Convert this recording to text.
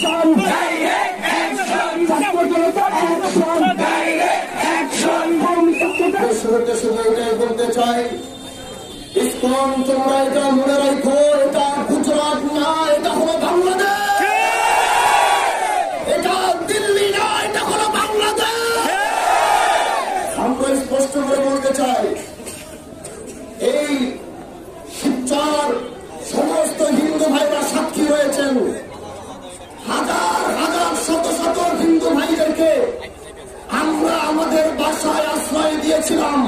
Action, direct action, ছাত্র জনতা action, direct action. শুধু এটাই বলতে চাই, ইসকন তোমরা এটা মনে রাখো, এটা গুজরাট না, এটা হলো বাংলাদেশ, এটা দিল্লি না, এটা হলো বাংলাদেশ। আমরা স্পষ্ট করে বলতে চাই, এই শিবচর সমস্ত হিন্দু ভাইরা সাক্ষী রয়েছেন, হাজার হাজার শত শত হিন্দু ভাইদেরকে আমরা আমাদের বাসায় আশ্রয় দিয়েছিলাম।